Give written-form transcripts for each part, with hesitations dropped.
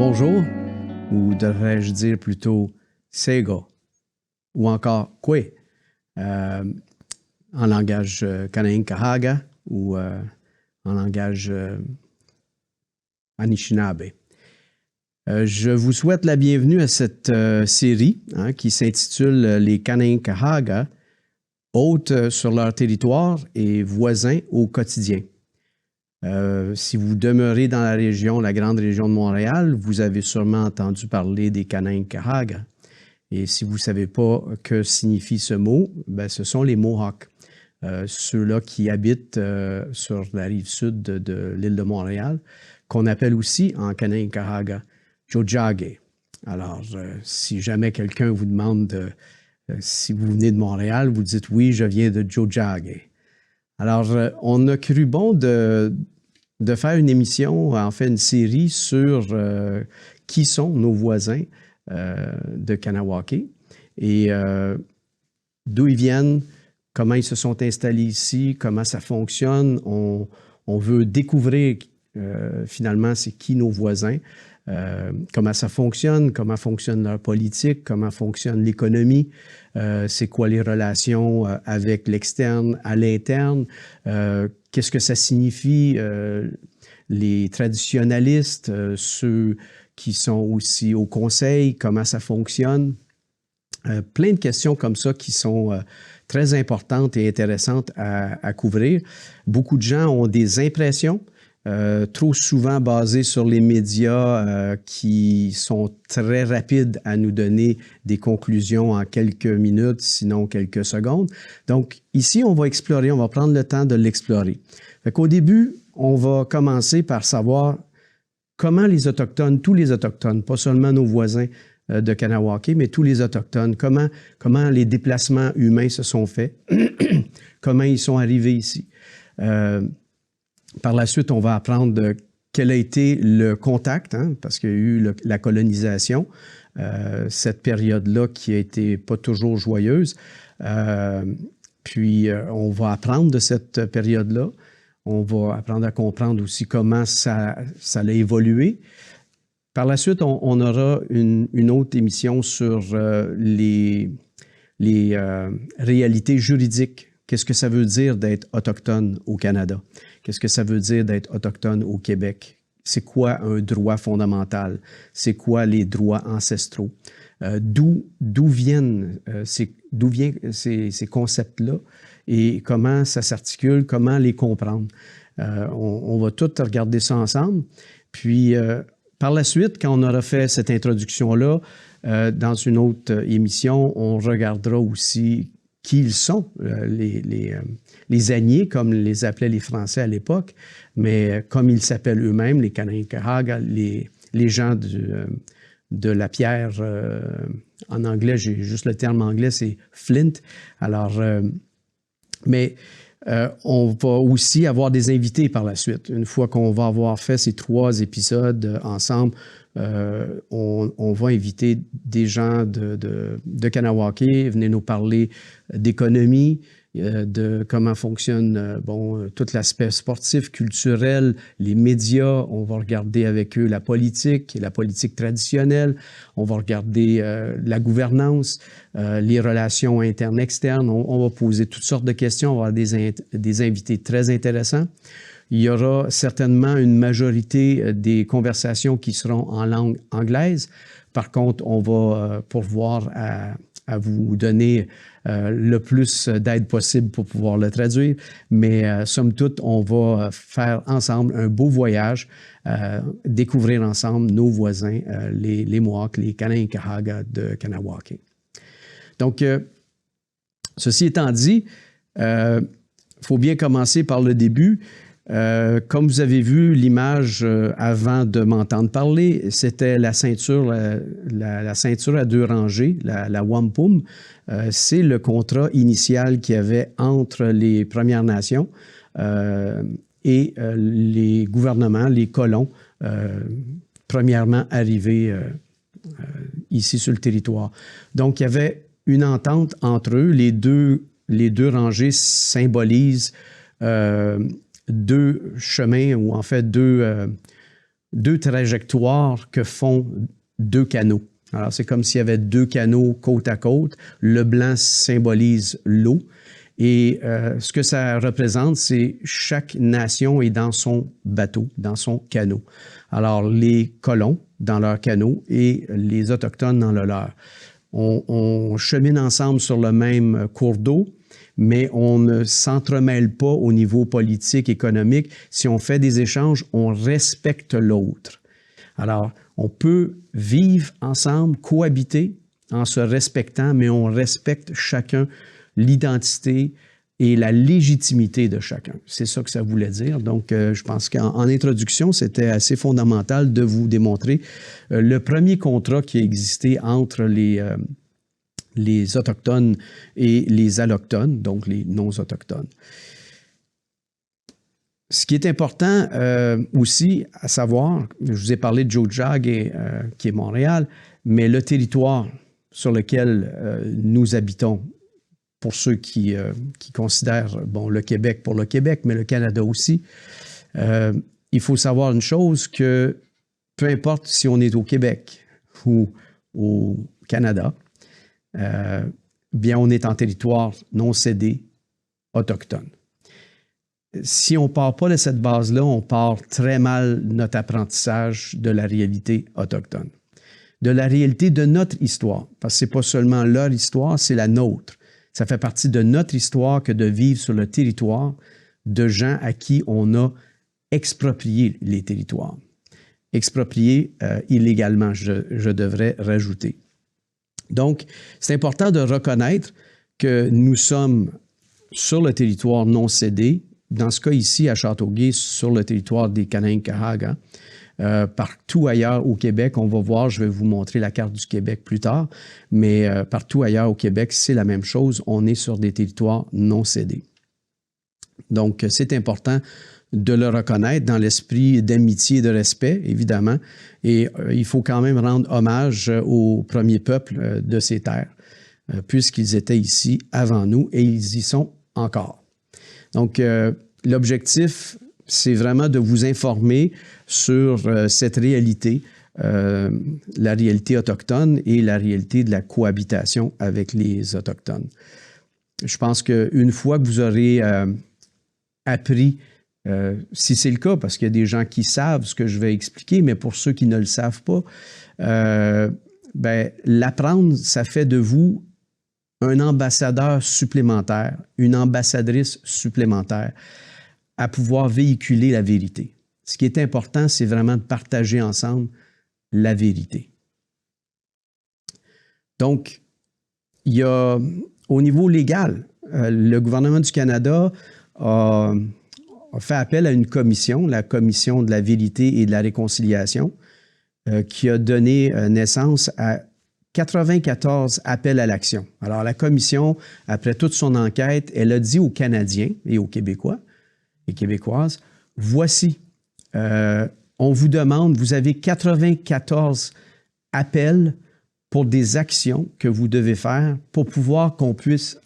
bonjour, ou devrais-je dire plutôt Sega, ou encore Kwe, en langage Kanien'kehá:ka ou en langage Anishinaabe. Je vous souhaite la bienvenue à cette série qui s'intitule Les Kanien'kehá:ka, hôtes sur leur territoire et voisins au quotidien. Si vous demeurez dans la région, la grande région de Montréal, vous avez sûrement entendu parler des Kanien'kehá:ka. Et si vous ne savez pas que signifie ce mot, ben, ce sont les Mohawks. Ceux-là qui habitent sur la rive sud de l'île de Montréal, qu'on appelle aussi en Kanien'kehá:ka Tiohtià:ke. Alors, si jamais quelqu'un vous demande si vous venez de Montréal, vous dites « oui, je viens de Tiohtià:ke ». Alors, on a cru bon de faire une émission, en fait une série sur qui sont nos voisins de Kahnawake et d'où ils viennent, comment ils se sont installés ici, comment ça fonctionne. On veut découvrir finalement c'est qui nos voisins, comment ça fonctionne, comment fonctionne leur politique, comment fonctionne l'économie, c'est quoi les relations avec l'externe à l'interne, qu'est-ce que ça signifie, les traditionalistes, ceux qui sont aussi au conseil, comment ça fonctionne. Plein de questions comme ça qui sont très importantes et intéressantes à couvrir. Beaucoup de gens ont des impressions, trop souvent basées sur les médias qui sont très rapides à nous donner des conclusions en quelques minutes, sinon quelques secondes. Donc ici, on va explorer, on va prendre le temps de l'explorer. Au début, on va commencer par savoir comment les Autochtones, tous les Autochtones, pas seulement nos voisins de Kahnawake, mais tous les Autochtones, comment les déplacements humains se sont faits, comment ils sont arrivés ici. Par la suite, on va apprendre quel a été le contact, parce qu'il y a eu la colonisation, cette période-là qui a été pas toujours joyeuse. Puis, on va apprendre de cette période-là. On va apprendre à comprendre aussi comment ça a évolué. Par la suite, on aura une autre émission sur les réalités juridiques. Qu'est-ce que ça veut dire d'être autochtone au Canada? Qu'est-ce que ça veut dire d'être autochtone au Québec? C'est quoi un droit fondamental? C'est quoi les droits ancestraux? D'où viennent ces concepts-là et comment ça s'articule, comment les comprendre? On va tout regarder ça ensemble. Puis, par la suite, quand on aura fait cette introduction-là, dans une autre émission, on regardera aussi qui ils sont, les Agniers, comme les appelaient les Français à l'époque, mais comme ils s'appellent eux-mêmes, les Kanien'kehá:ka, les gens de la pierre, en anglais, j'ai juste le terme anglais, c'est flint. Alors, on va aussi avoir des invités par la suite. Une fois qu'on va avoir fait ces 3 épisodes ensemble, on va inviter des gens de Kahnawake, venir nous parler d'économie, de comment fonctionne tout l'aspect sportif, culturel, les médias. On va regarder avec eux la politique traditionnelle. On va regarder la gouvernance, les relations internes-externes. On va poser toutes sortes de questions. On va avoir des invités très intéressants. Il y aura certainement une majorité des conversations qui seront en langue anglaise. Par contre, on va pourvoir à vous donner le plus d'aide possible pour pouvoir le traduire. Mais somme toute, on va faire ensemble un beau voyage, découvrir ensemble nos voisins, les Mohawks, les Kanien'kehá:ka de Kahnawake. Donc, ceci étant dit, il faut bien commencer par le début. Comme vous avez vu l'image avant de m'entendre parler, c'était la ceinture, la ceinture à 2 rangées, la wampum. C'est le contrat initial qu'il y avait entre les Premières Nations et les gouvernements, les colons, premièrement arrivés ici sur le territoire. Donc, il y avait une entente entre eux. Les deux rangées symbolisent 2 chemins, ou en fait 2 deux trajectoires que font deux canaux. Alors, c'est comme s'il y avait deux canaux côte à côte. Le blanc symbolise l'eau. Et ce que ça représente, c'est chaque nation est dans son bateau, dans son canot. Alors, les colons dans leur canot et les Autochtones dans le leur. On chemine ensemble sur le même cours d'eau, mais on ne s'entremêle pas au niveau politique, économique. Si on fait des échanges, on respecte l'autre. Alors, on peut vivre ensemble, cohabiter en se respectant, mais on respecte chacun l'identité et la légitimité de chacun. C'est ça que ça voulait dire. Donc, je pense qu'en introduction, c'était assez fondamental de vous démontrer le premier contrat qui a existé entre les Autochtones et les Allochtones, donc les non-Autochtones. Ce qui est important aussi à savoir, je vous ai parlé de Tiohtià:ke, qui est Montréal, mais le territoire sur lequel nous habitons, pour ceux qui considèrent le Québec pour le Québec, mais le Canada aussi, il faut savoir une chose, que peu importe si on est au Québec ou au Canada, bien on est en territoire non cédé autochtone. Si on ne part pas de cette base-là, on part très mal notre apprentissage de la réalité autochtone, de la réalité de notre histoire, parce que ce n'est pas seulement leur histoire, c'est la nôtre. Ça fait partie de notre histoire que de vivre sur le territoire de gens à qui on a exproprié les territoires. Exproprié illégalement, je devrais rajouter. Donc, c'est important de reconnaître que nous sommes sur le territoire non cédé, dans ce cas ici à Châteauguay, sur le territoire des Kanien'kehá:ka. Partout ailleurs au Québec, on va voir, je vais vous montrer la carte du Québec plus tard, mais partout ailleurs au Québec, c'est la même chose. On est sur des territoires non cédés. Donc, c'est important de le reconnaître dans l'esprit d'amitié et de respect, évidemment. Et il faut quand même rendre hommage aux premiers peuples de ces terres, puisqu'ils étaient ici avant nous et ils y sont encore. Donc, l'objectif, c'est vraiment de vous informer sur cette réalité, la réalité autochtone et la réalité de la cohabitation avec les Autochtones. Je pense qu'une fois que vous aurez appris, si c'est le cas, parce qu'il y a des gens qui savent ce que je vais expliquer, mais pour ceux qui ne le savent pas, l'apprendre, ça fait de vous un ambassadeur supplémentaire, une ambassadrice supplémentaire à pouvoir véhiculer la vérité. Ce qui est important, c'est vraiment de partager ensemble la vérité. Donc, il y a, au niveau légal, le gouvernement du Canada a fait appel à une commission, la Commission de la vérité et de la réconciliation, qui a donné naissance à 94 appels à l'action. Alors, la commission, après toute son enquête, elle a dit aux Canadiens et aux Québécois et Québécoises, voici, on vous demande, vous avez 94 appels pour des actions que vous devez faire pour pouvoir qu'on puisse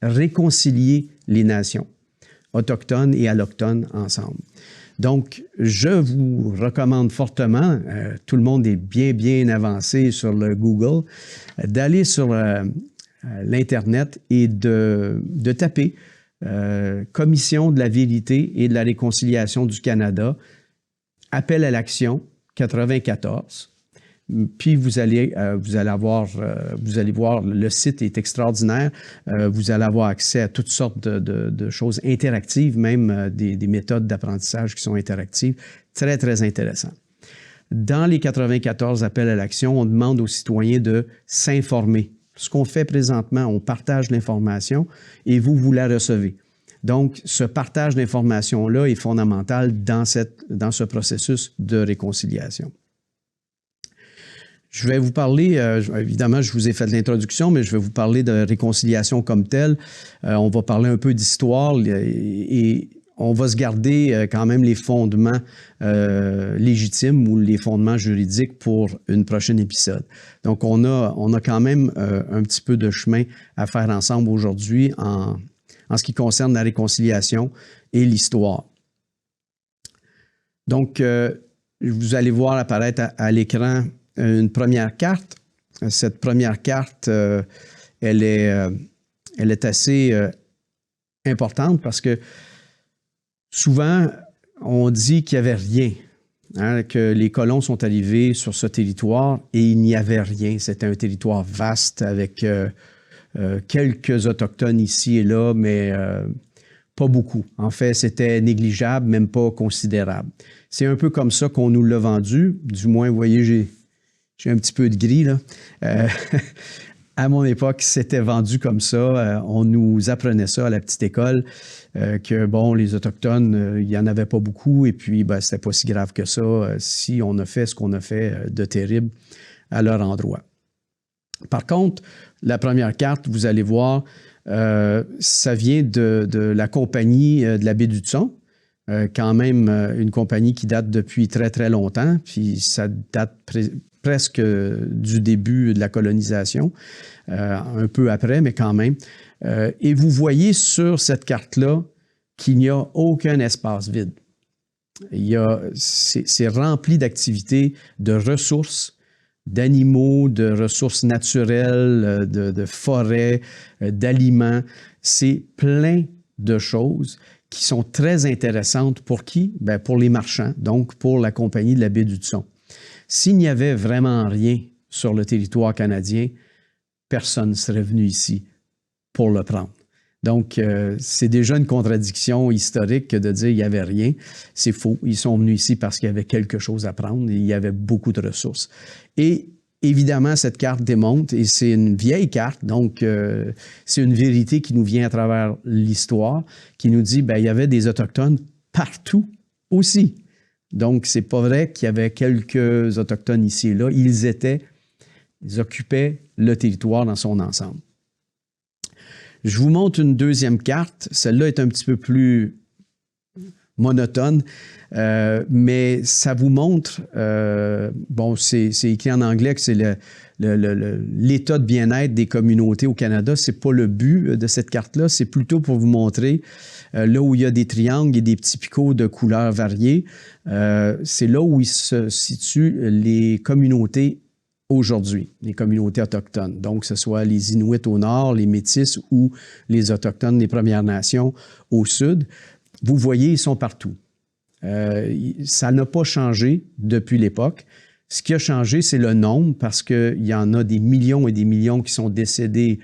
réconcilier les nations autochtones et allochtones ensemble. Donc, je vous recommande fortement, tout le monde est bien avancé sur le Google, d'aller sur l'Internet et de taper Commission de la vérité et de la réconciliation du Canada, appel à l'action 94. Puis vous allez voir, le site est extraordinaire. Vous allez avoir accès à toutes sortes de choses interactives, même des méthodes d'apprentissage qui sont interactives. Très intéressant. Dans les 94 appels à l'action, on demande aux citoyens de s'informer. Ce qu'on fait présentement, on partage l'information et vous la recevez. Donc, ce partage d'informations-là est fondamental dans ce processus de réconciliation. Je vais vous parler, évidemment, je vous ai fait l'introduction, mais je vais vous parler de réconciliation comme telle. On va parler un peu d'histoire et on va se garder quand même les fondements légitimes ou les fondements juridiques pour une prochaine épisode. Donc, on a quand même un petit peu de chemin à faire ensemble aujourd'hui en ce qui concerne la réconciliation et l'histoire. Donc, vous allez voir apparaître à l'écran une première carte. Cette première carte, elle est assez importante parce que souvent, on dit qu'il n'y avait rien, hein, que les colons sont arrivés sur ce territoire et il n'y avait rien. C'était un territoire vaste avec quelques Autochtones ici et là, mais pas beaucoup. En fait, c'était négligeable, même pas considérable. C'est un peu comme ça qu'on nous l'a vendu. Du moins, vous voyez, j'ai un petit peu de gris, là. À mon époque, c'était vendu comme ça. On nous apprenait ça à la petite école, que, bon, les Autochtones, il n'y en avait pas beaucoup, et puis, ben, c'était pas si grave que ça si on a fait ce qu'on a fait de terrible à leur endroit. Par contre, la première carte, vous allez voir, ça vient de la compagnie de la baie du Tson, quand même une compagnie qui date depuis très, très longtemps, puis ça date presque du début de la colonisation, un peu après, mais quand même. Et vous voyez sur cette carte-là qu'il n'y a aucun espace vide. C'est rempli d'activités, de ressources, d'animaux, de ressources naturelles, de forêts, d'aliments. C'est plein de choses qui sont très intéressantes pour qui? Bien, pour les marchands, donc pour la compagnie de la baie du Tson. S'il n'y avait vraiment rien sur le territoire canadien, personne ne serait venu ici pour le prendre. Donc, c'est déjà une contradiction historique de dire qu'il n'y avait rien. C'est faux. Ils sont venus ici parce qu'il y avait quelque chose à prendre et il y avait beaucoup de ressources. Et évidemment, cette carte démontre, et c'est une vieille carte, donc c'est une vérité qui nous vient à travers l'histoire, qui nous dit qu'il y avait des Autochtones partout aussi. Donc, c'est pas vrai qu'il y avait quelques Autochtones ici et là. Ils occupaient le territoire dans son ensemble. Je vous montre une deuxième carte. Celle-là est un petit peu plus monotone, mais ça vous montre, bon, c'est écrit en anglais que c'est l'état de bien-être des communautés au Canada. Ce n'est pas le but de cette carte-là, c'est plutôt pour vous montrer là où il y a des triangles et des petits picots de couleurs variées. C'est là où il se situent les communautés aujourd'hui, les communautés autochtones. Donc, que ce soit les Inuits au nord, les Métis ou les Autochtones des Premières Nations au sud. Vous voyez, ils sont partout. Ça n'a pas changé depuis l'époque. Ce qui a changé, c'est le nombre, parce qu'il y en a des millions et des millions qui sont décédés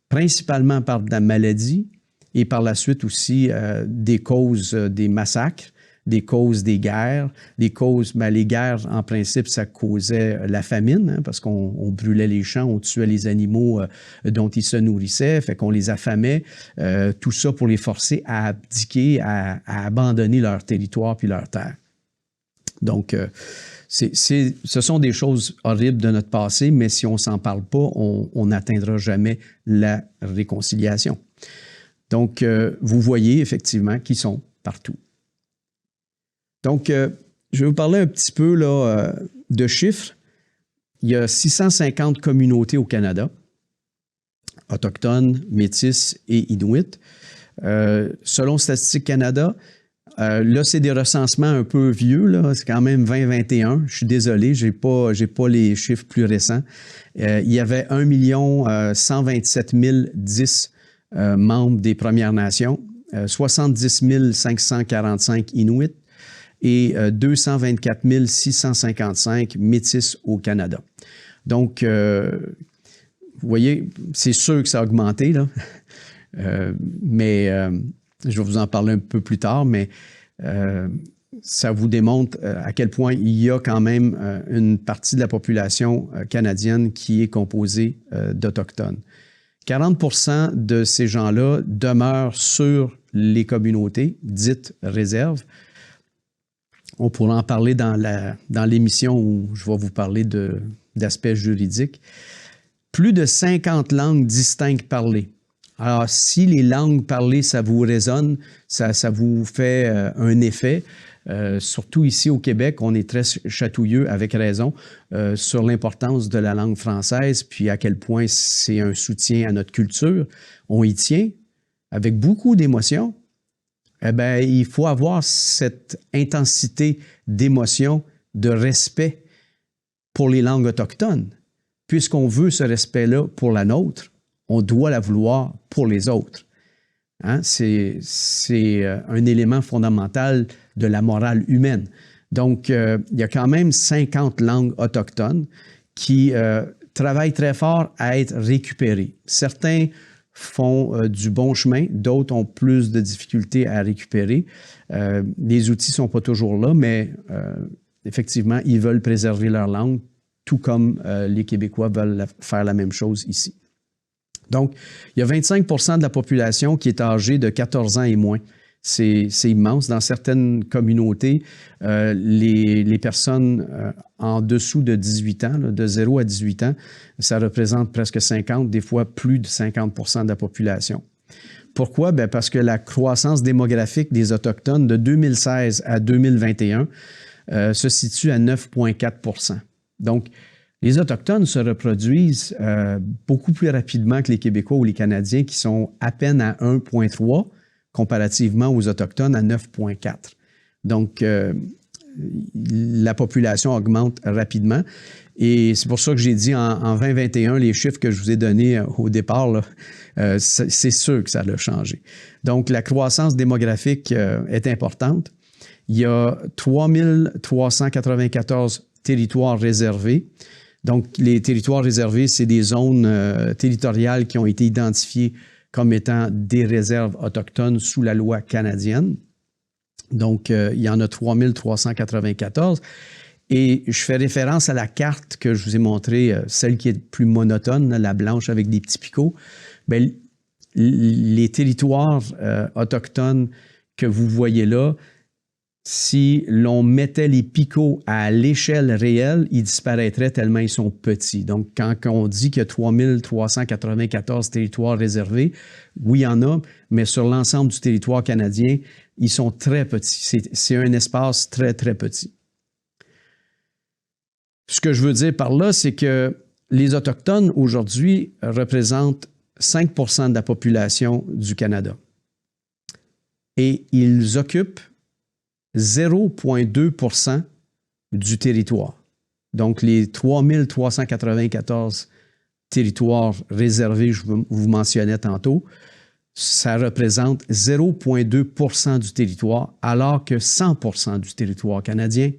principalement par de la maladie et par la suite aussi des causes des massacres, des causes des guerres. Les causes, bien, les guerres, en principe, ça causait la famine, hein, parce qu'on brûlait les champs, on tuait les animaux dont ils se nourrissaient, fait qu'on les affamait. Tout ça pour les forcer à abdiquer, à abandonner leur territoire puis leur terre. Donc, ce sont des choses horribles de notre passé, mais si on ne s'en parle pas, on n'atteindra jamais la réconciliation. Donc, vous voyez effectivement qu'ils sont partout. Donc, je vais vous parler un petit peu là, de chiffres. Il y a 650 communautés au Canada, autochtones, métis et inuits. Selon Statistique Canada, là, c'est des recensements un peu vieux, là. C'est quand même 2021. Je suis désolé, j'ai pas les chiffres plus récents. Il y avait 1 127 010 membres des Premières Nations, 70 545 Inuits, et 224 655 métis au Canada. Donc, vous voyez, c'est sûr que ça a augmenté, là. Mais je vais vous en parler un peu plus tard, mais ça vous démontre à quel point il y a quand même une partie de la population canadienne qui est composée d'Autochtones. 40% de ces gens-là demeurent sur les communautés, dites réserves. On pourra en parler dans l'émission où je vais vous parler d'aspects juridiques. Plus de 50 langues distinctes parlées. Alors, si les langues parlées, ça vous résonne, ça vous fait un effet, surtout ici au Québec, on est très chatouilleux, avec raison, sur l'importance de la langue française, puis à quel point c'est un soutien à notre culture. On y tient avec beaucoup d'émotion. Eh bien, il faut avoir cette intensité d'émotion de respect pour les langues autochtones. Puisqu'on veut ce respect-là pour la nôtre, on doit la vouloir pour les autres. Hein? C'est un élément fondamental de la morale humaine. Donc, il y a quand même 50 langues autochtones qui travaillent très fort à être récupérées. Certains font du bon chemin, d'autres ont plus de difficultés à récupérer. Les outils ne sont pas toujours là, mais effectivement, ils veulent préserver leur langue, tout comme les Québécois veulent faire la même chose ici. Donc, il y a 25 % de la population qui est âgée de 14 ans et moins. C'est immense. Dans certaines communautés, les personnes en dessous de 18 ans, là, de 0 à 18 ans, ça représente presque 50, des fois plus de 50 % de la population. Pourquoi? Bien, parce que la croissance démographique des Autochtones de 2016 à 2021 se situe à 9,4 %. Donc, les Autochtones se reproduisent beaucoup plus rapidement que les Québécois ou les Canadiens qui sont à peine à 1,3 comparativement aux Autochtones à 9,4. Donc, la population augmente rapidement. Et c'est pour ça que j'ai dit en 2021, les chiffres que je vous ai donnés au départ, là, c'est sûr que ça a changé. Donc, la croissance démographique est importante. Il y a 3394 territoires réservés. Donc, les territoires réservés, c'est des zones territoriales qui ont été identifiées comme étant des réserves autochtones sous la loi canadienne. Donc, il y en a 3394. Et je fais référence à la carte que je vous ai montrée, celle qui est plus monotone, la blanche avec des petits picots. Bien, les territoires autochtones que vous voyez là, si l'on mettait les picots à l'échelle réelle, ils disparaîtraient tellement ils sont petits. Donc, quand on dit qu'il y a 3394 territoires réservés, oui, il y en a, mais sur l'ensemble du territoire canadien, ils sont très petits. C'est un espace très, très petit. Ce que je veux dire par là, c'est que les Autochtones, aujourd'hui, représentent 5 % de la population du Canada. Et ils occupent 0,2 % du territoire. Donc, les 3394 territoires réservés, je vous mentionnais tantôt, ça représente 0,2 % du territoire, alors que 100 % du territoire canadien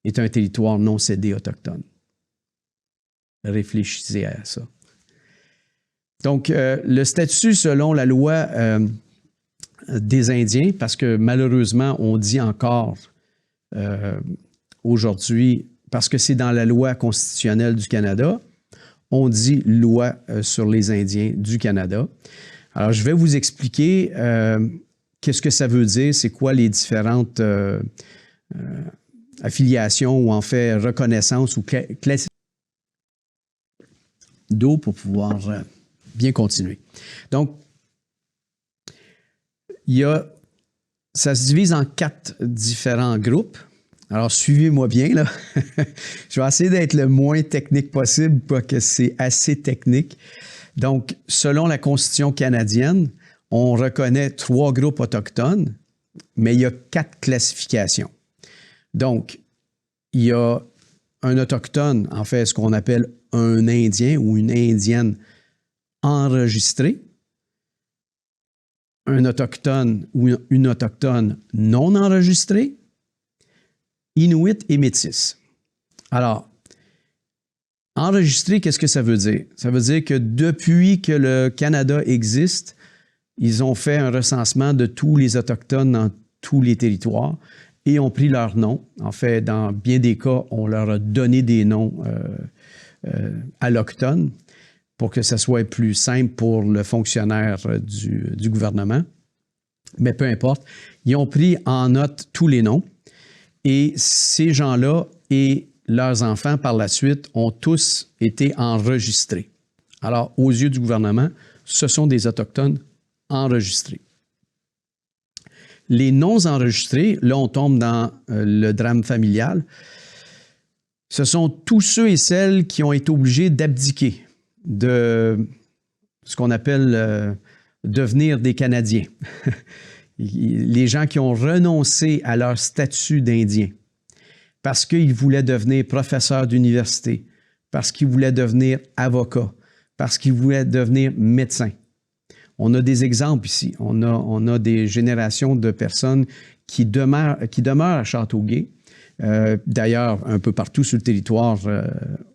est un territoire non cédé autochtone. Réfléchissez à ça. Donc, le statut selon la loi des Indiens, parce que malheureusement, on dit encore aujourd'hui, parce que c'est dans la loi constitutionnelle du Canada, on dit loi sur les Indiens du Canada. Alors, je vais vous expliquer qu'est-ce que ça veut dire, c'est quoi les différentes affiliations ou en fait reconnaissance ou classification d'eau pour pouvoir bien continuer. Donc, ça se divise en 4 différents groupes. Alors, suivez-moi bien, là. Je vais essayer d'être le moins technique possible, parce que c'est assez technique. Donc, selon la Constitution canadienne, on reconnaît 3 groupes autochtones, mais il y a 4 classifications. Donc, il y a un autochtone, en fait, ce qu'on appelle un Indien ou une Indienne enregistrée, un autochtone ou une autochtone non enregistrée, Inuit et métis. Alors, enregistré, qu'est-ce que ça veut dire? Ça veut dire que depuis que le Canada existe, ils ont fait un recensement de tous les Autochtones dans tous les territoires et ont pris leurs noms. En fait, dans bien des cas, on leur a donné des noms allochtones pour que ça soit plus simple pour le fonctionnaire du gouvernement. Mais peu importe, ils ont pris en note tous les noms et ces gens-là et leurs enfants, par la suite, ont tous été enregistrés. Alors, aux yeux du gouvernement, ce sont des Autochtones enregistrés. Les non-enregistrés, là, on tombe dans le drame familial. Ce sont tous ceux et celles qui ont été obligés d'abdiquer de ce qu'on appelle devenir des Canadiens. Les gens qui ont renoncé à leur statut d'Indien. parce qu'ils voulaient devenir professeurs d'université, parce qu'ils voulaient devenir avocats, parce qu'ils voulaient devenir médecins. On a des exemples ici. On a des générations de personnes qui demeurent à Châteauguay, d'ailleurs un peu partout sur le territoire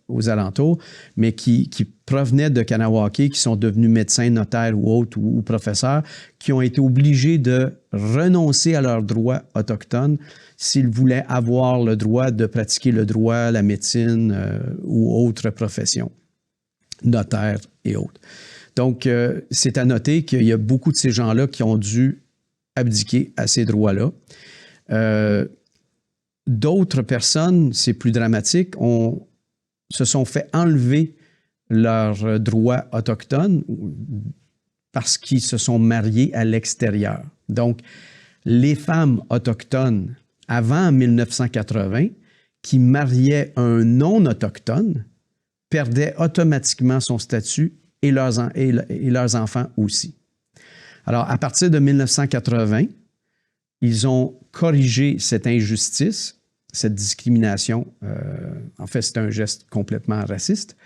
aux alentours, mais qui provenaient de Kanawake, qui sont devenus médecins, notaires ou autres, ou professeurs, qui ont été obligés de renoncer à leurs droits autochtones s'ils voulaient avoir le droit de pratiquer le droit, la médecine ou autres professions, notaires et autres. Donc, c'est à noter qu'il y a beaucoup de ces gens-là qui ont dû abdiquer à ces droits-là. D'autres personnes, c'est plus dramatique, se sont fait enlever leurs droits autochtones parce qu'ils se sont mariés à l'extérieur. Donc, les femmes autochtones, avant 1980, qui mariaient un non-autochtone, perdaient automatiquement son statut et leurs enfants aussi. Alors, à partir de 1980, ils ont corrigé cette injustice, cette discrimination. En fait, c'est un geste complètement raciste.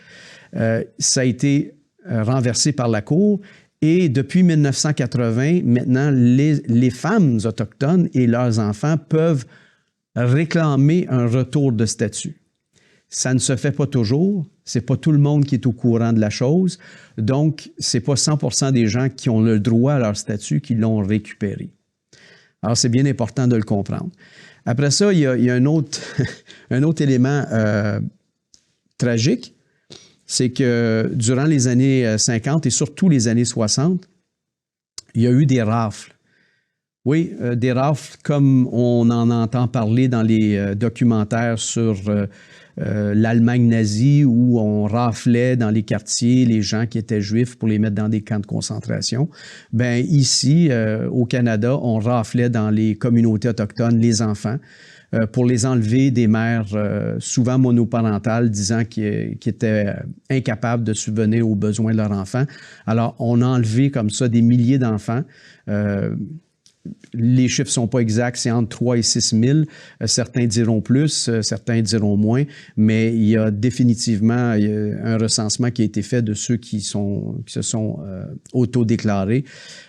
Ça a été renversé par la Cour et depuis 1980, maintenant, les femmes autochtones et leurs enfants peuvent réclamer un retour de statut. Ça ne se fait pas toujours. Ce n'est pas tout le monde qui est au courant de la chose. Donc, ce n'est pas 100% des gens qui ont le droit à leur statut qui l'ont récupéré. Alors, c'est bien important de le comprendre. Après ça, il y a un autre élément tragique, c'est que durant les années 50 et surtout les années 60, il y a eu des rafles. Oui, des rafles comme on en entend parler dans les documentaires sur l'Allemagne nazie où on raflait dans les quartiers les gens qui étaient juifs pour les mettre dans des camps de concentration. Bien, ici, au Canada, on raflait dans les communautés autochtones les enfants pour les enlever des mères souvent monoparentales disant qu'ils étaient incapables de subvenir aux besoins de leurs enfants. Alors, on a enlevé comme ça des milliers d'enfants. Les chiffres ne sont pas exacts, c'est entre 3 et 6 000. Certains diront plus, certains diront moins, mais il y a définitivement un recensement qui a été fait de ceux qui se sont autodéclarés.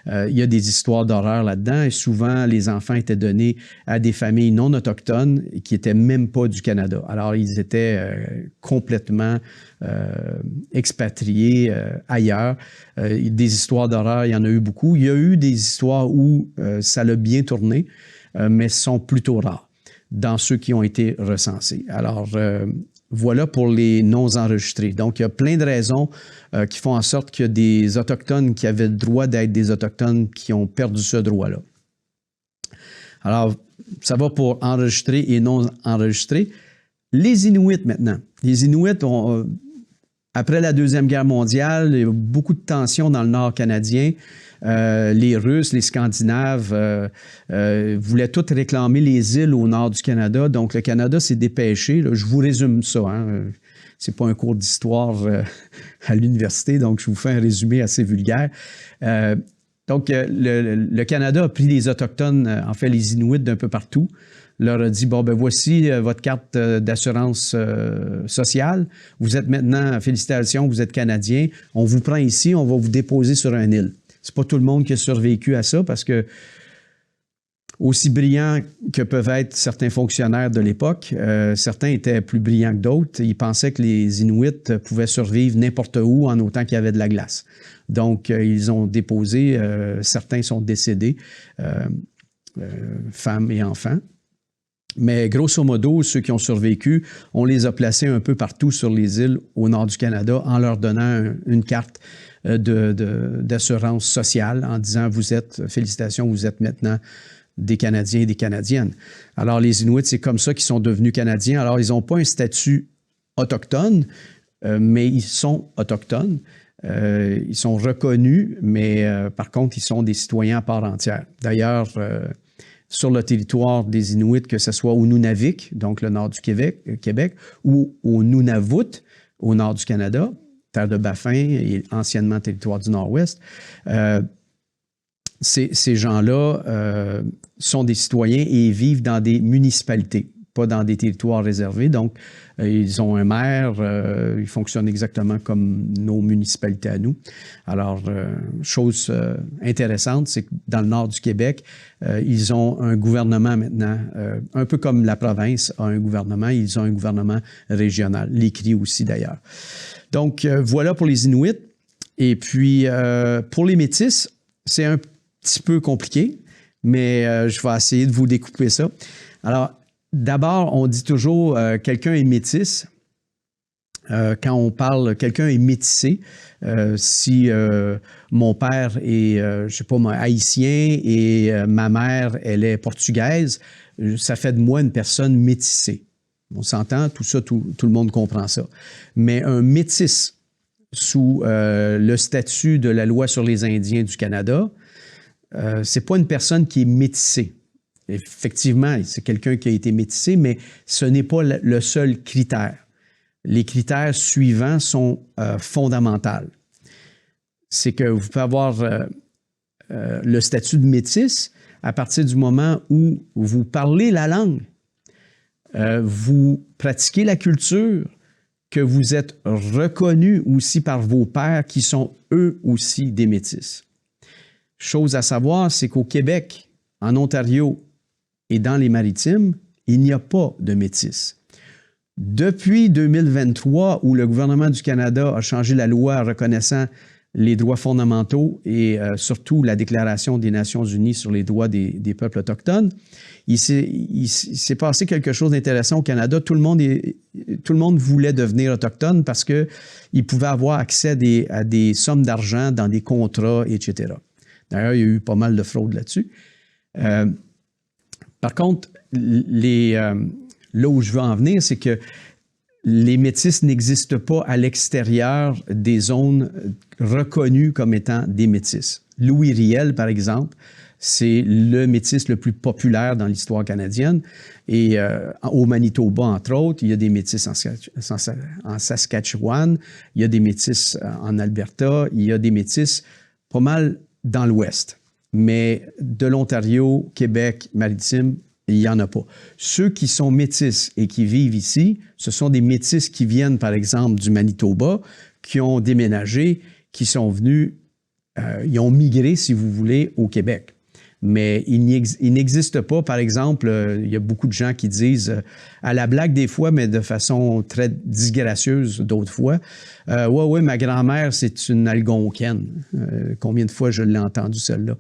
Il y a des histoires d'horreur là-dedans et souvent, les enfants étaient donnés à des familles non autochtones qui n'étaient même pas du Canada. Alors, ils étaient complètement expatriés ailleurs. Des histoires d'horreur, il y en a eu beaucoup. Il y a eu des histoires où ça l'a bien tourné, mais sont plutôt rares dans ceux qui ont été recensés. Alors, voilà pour les non-enregistrés. Donc, il y a plein de raisons qui font en sorte qu'il y a des Autochtones qui avaient le droit d'être des Autochtones qui ont perdu ce droit-là. Alors, ça va pour enregistrés et non enregistrés. Les Inuits maintenant. Les Inuits après la Deuxième Guerre mondiale, il y a eu beaucoup de tensions dans le Nord canadien. Les Russes, les Scandinaves voulaient tous réclamer les îles au nord du Canada. Donc, le Canada s'est dépêché. Là, je vous résume ça. Hein. Ce n'est pas un cours d'histoire à l'université, donc je vous fais un résumé assez vulgaire. Donc, le Canada a pris les Autochtones, en fait les Inuits d'un peu partout, leur a dit, bon, ben voici votre carte d'assurance sociale. Vous êtes maintenant, félicitations, vous êtes Canadien. On vous prend ici, on va vous déposer sur une île. C'est pas tout le monde qui a survécu à ça parce que, aussi brillants que peuvent être certains fonctionnaires de l'époque, certains étaient plus brillants que d'autres. Ils pensaient que les Inuits pouvaient survivre n'importe où en autant qu'il y avait de la glace. Donc, ils ont déposé, certains sont décédés, femmes et enfants. Mais grosso modo, ceux qui ont survécu, on les a placés un peu partout sur les îles au nord du Canada en leur donnant une carte d'assurance sociale en disant, félicitations, vous êtes maintenant des Canadiens et des Canadiennes. Alors, les Inuits, c'est comme ça qu'ils sont devenus Canadiens. Alors, ils n'ont pas un statut autochtone, mais ils sont autochtones. Ils sont reconnus, mais par contre, ils sont des citoyens à part entière. D'ailleurs, sur le territoire des Inuits, que ce soit au Nunavik, donc le nord du Québec, ou au Nunavut, au nord du Canada, terre de Baffin et anciennement territoire du Nord-Ouest, ces gens-là sont des citoyens et vivent dans des municipalités. pas dans des territoires réservés. Donc, ils ont un maire, ils fonctionnent exactement comme nos municipalités à nous. Alors, chose intéressante, c'est que dans le nord du Québec, ils ont un gouvernement maintenant, un peu comme la province a un gouvernement, ils ont un gouvernement régional, les Cris aussi d'ailleurs. Donc, voilà pour les Inuits. Et puis, pour les Métis, c'est un petit peu compliqué, mais je vais essayer de vous découper ça. Alors, d'abord, on dit toujours quelqu'un est métis. Quand on parle, quelqu'un est métissé. Si mon père est, je sais pas moi, haïtien et ma mère, elle est portugaise, ça fait de moi une personne métissée. On s'entend, tout ça, tout le monde comprend ça. Mais un métis sous le statut de la loi sur les Indiens du Canada, c'est pas une personne qui est métissée. Effectivement, c'est quelqu'un qui a été métissé, mais ce n'est pas le seul critère. Les critères suivants sont fondamentaux. C'est que vous pouvez avoir le statut de métis à partir du moment où vous parlez la langue, vous pratiquez la culture, que vous êtes reconnu aussi par vos pairs qui sont eux aussi des métis. Chose à savoir, c'est qu'au Québec, en Ontario et dans les Maritimes, il n'y a pas de métis. Depuis 2023, où le gouvernement du Canada a changé la loi reconnaissant les droits fondamentaux et surtout la Déclaration des Nations unies sur les droits des peuples autochtones, il s'est passé quelque chose d'intéressant au Canada. Tout le monde voulait devenir autochtone parce qu'il pouvait avoir accès à des sommes d'argent dans des contrats, etc. D'ailleurs, il y a eu pas mal de fraude là-dessus. Par contre, là où je veux en venir, c'est que les métis n'existent pas à l'extérieur des zones reconnues comme étant des métis. Louis Riel, par exemple, c'est le métis le plus populaire dans l'histoire canadienne. Et au Manitoba, entre autres, il y a des métis en Saskatchewan, il y a des métis en Alberta, il y a des métis pas mal dans l'Ouest. Mais de l'Ontario, Québec, Maritime, il n'y en a pas. Ceux qui sont métis et qui vivent ici, ce sont des métis qui viennent, par exemple, du Manitoba, qui ont déménagé, qui sont venus, ils ont migré, si vous voulez, au Québec. Mais il n'existe pas, par exemple, il y a beaucoup de gens qui disent, à la blague des fois, mais de façon très disgracieuse d'autres fois, « Ouais, ma grand-mère, c'est une Algonquine. Combien de fois je l'ai entendu, celle-là?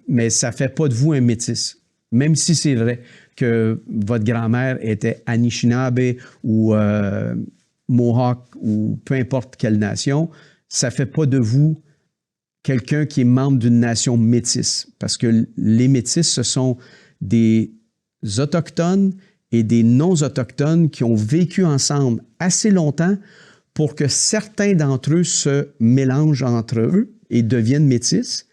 Mais ça ne fait pas de vous un métis. Même si c'est vrai que votre grand-mère était Anishinaabe ou Mohawk ou peu importe quelle nation, ça ne fait pas de vous quelqu'un qui est membre d'une nation métisse. Parce que les métis, ce sont des autochtones et des non-autochtones qui ont vécu ensemble assez longtemps pour que certains d'entre eux se mélangent entre eux et deviennent métis.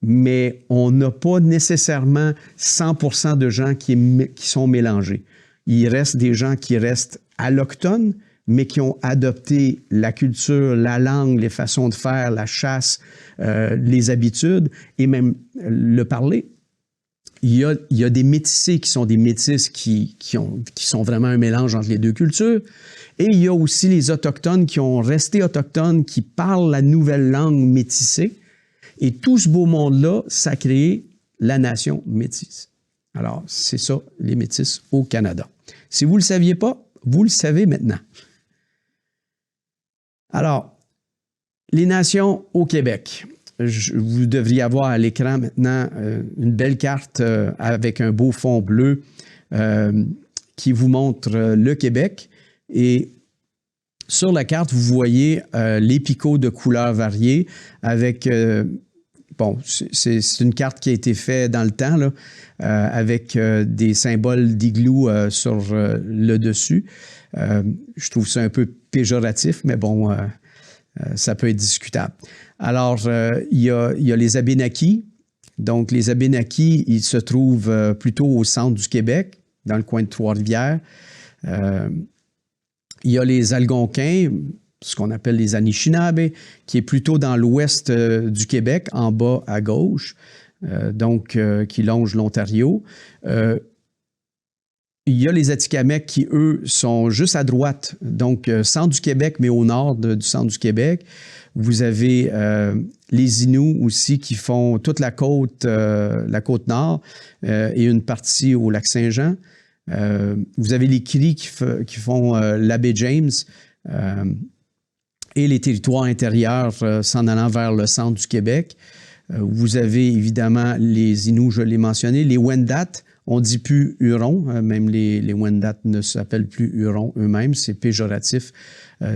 Mais on n'a pas nécessairement 100% de gens qui sont mélangés. Il reste des gens qui restent allochtones, mais qui ont adopté la culture, la langue, les façons de faire, la chasse, les habitudes et même le parler. Il y a des métissés qui sont des métis qui sont vraiment un mélange entre les deux cultures. Et il y a aussi les autochtones qui ont resté autochtones, qui parlent la nouvelle langue métissée. Et tout ce beau monde-là, ça a créé la nation métisse. Alors, c'est ça, les métis au Canada. Si vous ne le saviez pas, vous le savez maintenant. Alors, les nations au Québec. Vous devriez avoir à l'écran maintenant une belle carte avec un beau fond bleu qui vous montre le Québec. Et sur la carte, vous voyez les picots de couleurs variées avec... Bon, c'est une carte qui a été faite dans le temps, là, avec des symboles d'igloo sur le dessus. Je trouve ça un peu péjoratif, mais bon, ça peut être discutable. Alors, il y a les Abénakis. Donc, les Abénakis, ils se trouvent plutôt au centre du Québec, dans le coin de Trois-Rivières. Il y a les Algonquins, ce qu'on appelle les Anishinaabe, qui est plutôt dans l'ouest du Québec, en bas à gauche, donc qui longe l'Ontario. il y a les Atikamekw qui, eux, sont juste à droite, donc centre du Québec, mais au nord du centre du Québec. Vous avez les Inuits aussi qui font toute la côte nord et une partie au lac Saint-Jean. Vous avez les Cris qui font la baie James et les territoires intérieurs s'en allant vers le centre du Québec. Vous avez évidemment les Inuits, je l'ai mentionné, les Wendat. On ne dit plus Hurons, même les Wendat ne s'appellent plus Hurons eux-mêmes, c'est péjoratif.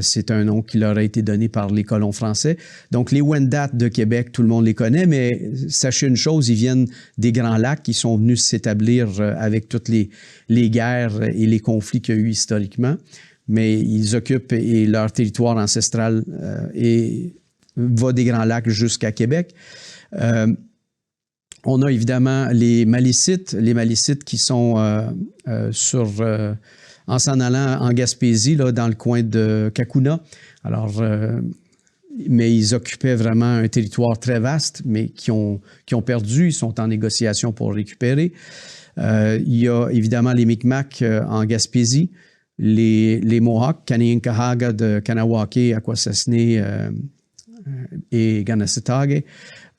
C'est un nom qui leur a été donné par les colons français. Donc, les Wendat de Québec, tout le monde les connaît, mais sachez une chose, ils viennent des Grands Lacs, ils sont venus s'établir avec toutes les guerres et les conflits qu'il y a eu historiquement, mais ils occupent et leur territoire ancestral va des Grands Lacs jusqu'à Québec. On a évidemment les Malicites qui sont en s'en allant en Gaspésie, là, dans le coin de Kakuna. Alors, mais ils occupaient vraiment un territoire très vaste, mais qui ont perdu. Ils sont en négociation pour récupérer. Il y a évidemment les Micmacs en Gaspésie, les Mohawks, Kanien'kehá:ka de Kahnawake, Akwesasne et Kanesatake.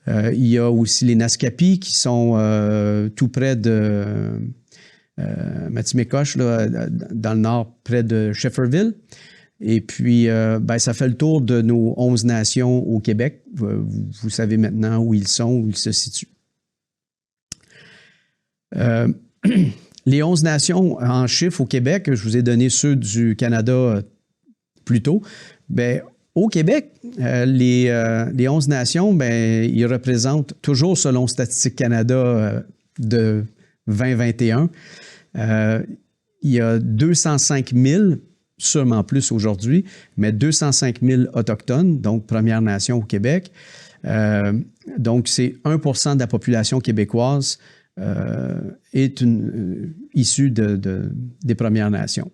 Il y a aussi les Naskapi qui sont tout près de Matimicoche, là, dans le nord, près de Shefferville. Et puis, ça fait le tour de nos 11 nations au Québec. Vous savez maintenant où ils sont, où ils se situent. Les 11 nations en chiffres au Québec, je vous ai donné ceux du Canada plus tôt. Bien, au Québec, les 11 nations, ils représentent, toujours selon Statistique Canada de 2021, il y a 205 000, sûrement plus aujourd'hui, mais 205 000 Autochtones, donc Premières Nations au Québec. Donc, c'est 1% de la population québécoise est issue des Premières Nations.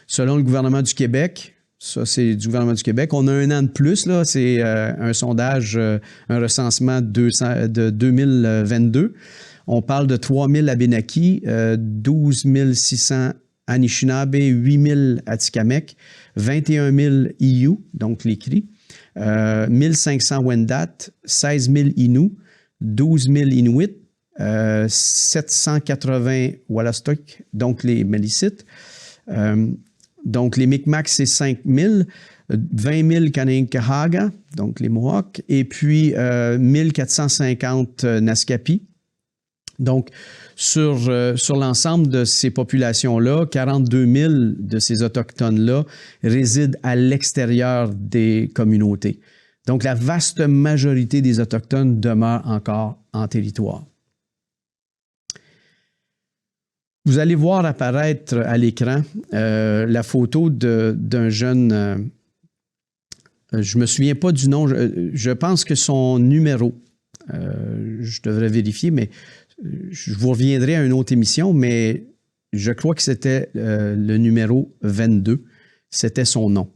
Selon le gouvernement du Québec, ça, c'est du gouvernement du Québec. On a un an de plus, là. C'est un sondage, un recensement de 2022. On parle de 3 000 Abénaquis, 12 600 Anishinaabe, 8 000 Atikamekw, 21 000 Iyu, donc les Cris, 1 500 Wendat, 16 000 Inuits, 12 000 Inuits, 780 Wolastoq, donc les Malicites. Donc, les Micmacs, c'est 5 000, 20 000 Kanien'kehá:ka, donc les Mohawks, et puis 1 450 Naskapi. Donc, sur l'ensemble de ces populations-là, 42 000 de ces Autochtones-là résident à l'extérieur des communautés. Donc, la vaste majorité des Autochtones demeurent encore en territoire. Vous allez voir apparaître à l'écran la photo d'un jeune, je ne me souviens pas du nom, je pense que son numéro, je devrais vérifier, mais je vous reviendrai à une autre émission, mais je crois que c'était le numéro 22, c'était son nom.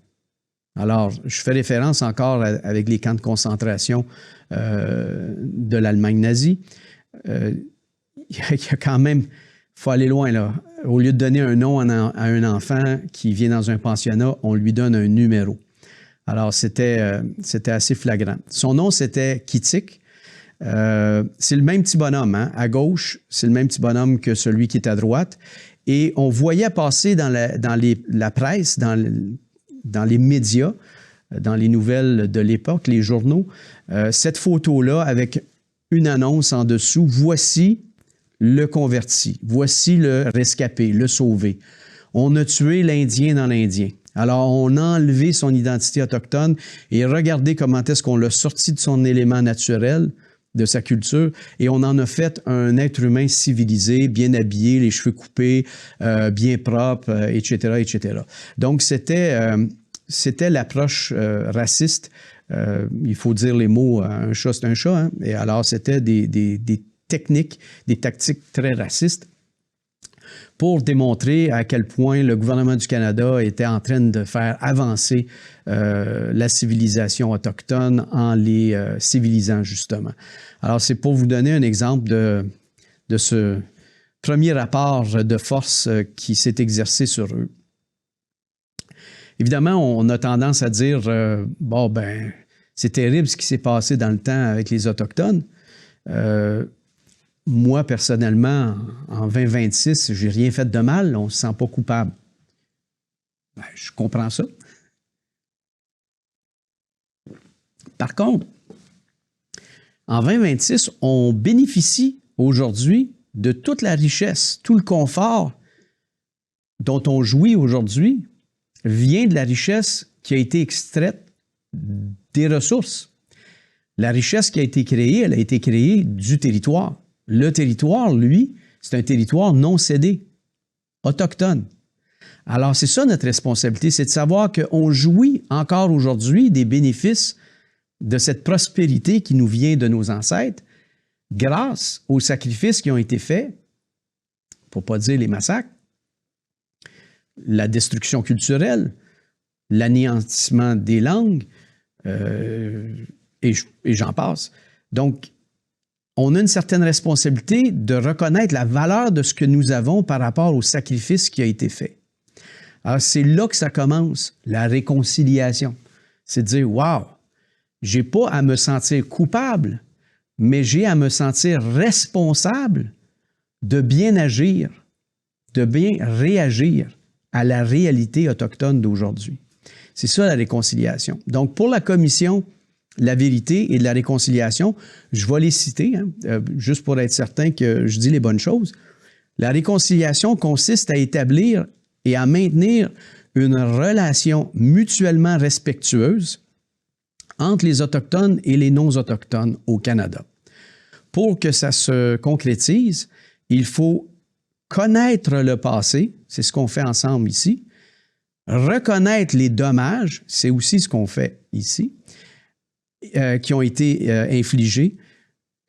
Alors, je fais référence encore avec les camps de concentration de l'Allemagne nazie. Il y a quand même... Il faut aller loin, là. Au lieu de donner un nom à un enfant qui vient dans un pensionnat, on lui donne un numéro. Alors, c'était assez flagrant. Son nom, c'était Kitik. C'est le même petit bonhomme, hein? À gauche, c'est le même petit bonhomme que celui qui est à droite. Et on voyait passer dans la presse, dans les médias, dans les nouvelles de l'époque, les journaux, cette photo-là avec une annonce en dessous. Voici le converti. Voici le rescapé, le sauvé. On a tué l'Indien dans l'Indien. Alors, on a enlevé son identité autochtone et regardez comment est-ce qu'on l'a sorti de son élément naturel, de sa culture, et on en a fait un être humain civilisé, bien habillé, les cheveux coupés, bien propre, etc., etc. Donc, c'était l'approche raciste. Il faut dire les mots, un chat, c'est un chat. Hein? Et alors, c'était des techniques, des tactiques très racistes pour démontrer à quel point le gouvernement du Canada était en train de faire avancer la civilisation autochtone en les civilisant, justement. Alors, c'est pour vous donner un exemple de ce premier rapport de force qui s'est exercé sur eux. Évidemment, on a tendance à dire bon, ben, c'est terrible ce qui s'est passé dans le temps avec les Autochtones. Moi, personnellement, en 2026, j'ai rien fait de mal, on ne se sent pas coupable. Ben, je comprends ça. Par contre, en 2026, on bénéficie aujourd'hui de toute la richesse, tout le confort dont on jouit aujourd'hui vient de la richesse qui a été extraite des ressources. La richesse qui a été créée, elle a été créée du territoire. Le territoire, lui, c'est un territoire non cédé, autochtone. Alors, c'est ça notre responsabilité, c'est de savoir qu'on jouit encore aujourd'hui des bénéfices de cette prospérité qui nous vient de nos ancêtres grâce aux sacrifices qui ont été faits, pour ne pas dire les massacres, la destruction culturelle, l'anéantissement des langues, et j'en passe. Donc, on a une certaine responsabilité de reconnaître la valeur de ce que nous avons par rapport au sacrifice qui a été fait. Alors, c'est là que ça commence, la réconciliation. C'est de dire, wow, je n'ai pas à me sentir coupable, mais j'ai à me sentir responsable de bien agir, de bien réagir à la réalité autochtone d'aujourd'hui. C'est ça la réconciliation. Donc, pour la commission La vérité et de la réconciliation, je vais les citer, juste pour être certain que je dis les bonnes choses. La réconciliation consiste à établir et à maintenir une relation mutuellement respectueuse entre les Autochtones et les non-Autochtones au Canada. Pour que ça se concrétise, il faut connaître le passé, c'est ce qu'on fait ensemble ici, reconnaître les dommages, c'est aussi ce qu'on fait ici, qui ont été infligés.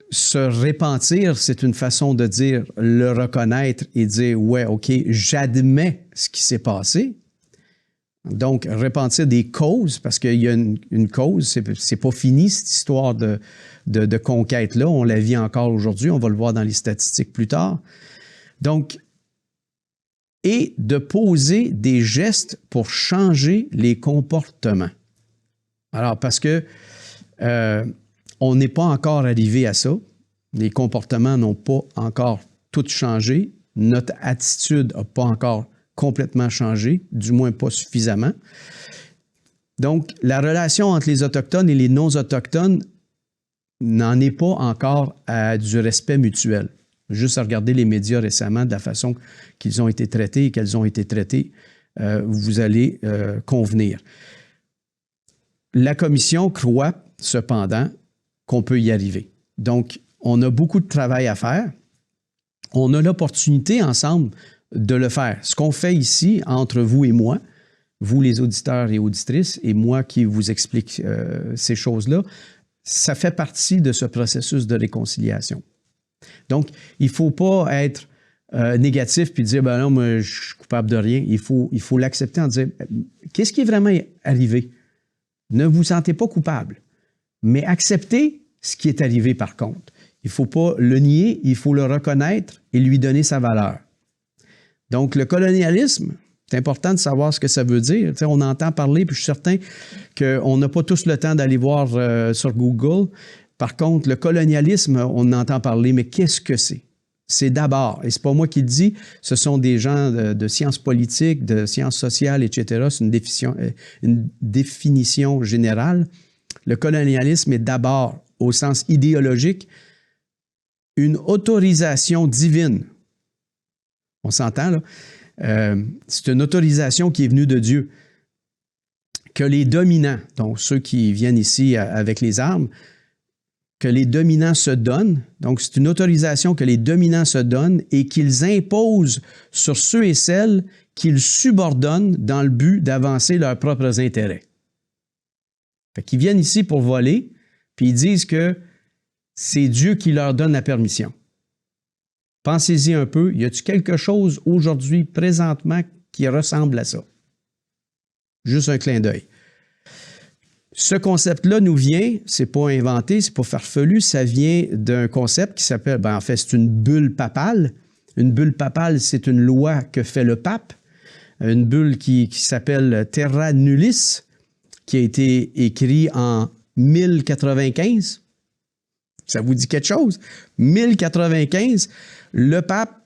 Se repentir, c'est une façon de dire le reconnaître et dire « ouais, OK, j'admets ce qui s'est passé ». Donc, repentir des causes, parce qu'il y a une cause, c'est pas fini cette histoire de conquête-là, on la vit encore aujourd'hui, on va le voir dans les statistiques plus tard. Donc, et de poser des gestes pour changer les comportements. Alors, parce que on n'est pas encore arrivé à ça. Les comportements n'ont pas encore tout changé. Notre attitude n'a pas encore complètement changé, du moins pas suffisamment. Donc, la relation entre les Autochtones et les non-Autochtones n'en est pas encore à du respect mutuel. Juste à regarder les médias récemment, de la façon qu'ils ont été traités et qu'elles ont été traitées, vous allez convenir. La Commission croit cependant qu'on peut y arriver. Donc, on a beaucoup de travail à faire. On a l'opportunité ensemble de le faire. Ce qu'on fait ici, entre vous et moi, vous les auditeurs et auditrices, et moi qui vous explique ces choses-là, ça fait partie de ce processus de réconciliation. Donc, il ne faut pas être négatif puis dire, ben non, moi, je suis coupable de rien. Il faut l'accepter en disant, qu'est-ce qui est vraiment arrivé? Ne vous sentez pas coupable, mais acceptez ce qui est arrivé par contre. Il ne faut pas le nier, il faut le reconnaître et lui donner sa valeur. Donc, le colonialisme, c'est important de savoir ce que ça veut dire. Tu sais, on entend parler, puis je suis certain qu'on n'a pas tous le temps d'aller voir sur Google. Par contre, le colonialisme, on entend parler, mais qu'est-ce que c'est? C'est d'abord, et ce n'est pas moi qui le dis, ce sont des gens de sciences politiques, de sciences sociales, etc. C'est une définition générale. Le colonialisme est d'abord, au sens idéologique, une autorisation divine. On s'entend, là? C'est une autorisation qui est venue de Dieu. Que les dominants, donc ceux qui viennent ici avec les armes, que les dominants se donnent, donc c'est une autorisation que les dominants se donnent et qu'ils imposent sur ceux et celles qu'ils subordonnent dans le but d'avancer leurs propres intérêts. Fait qu'ils viennent ici pour voler, puis ils disent que c'est Dieu qui leur donne la permission. Pensez-y un peu, y a-t-il quelque chose aujourd'hui, présentement, qui ressemble à ça? Juste un clin d'œil. Ce concept-là nous vient, c'est pas inventé, c'est pas farfelu, ça vient d'un concept qui s'appelle, en fait, c'est une bulle papale, Une bulle papale, c'est une loi que fait le pape. Une bulle qui s'appelle Terra Nullius, qui a été écrite en 1095. Ça vous dit quelque chose? 1095, le pape,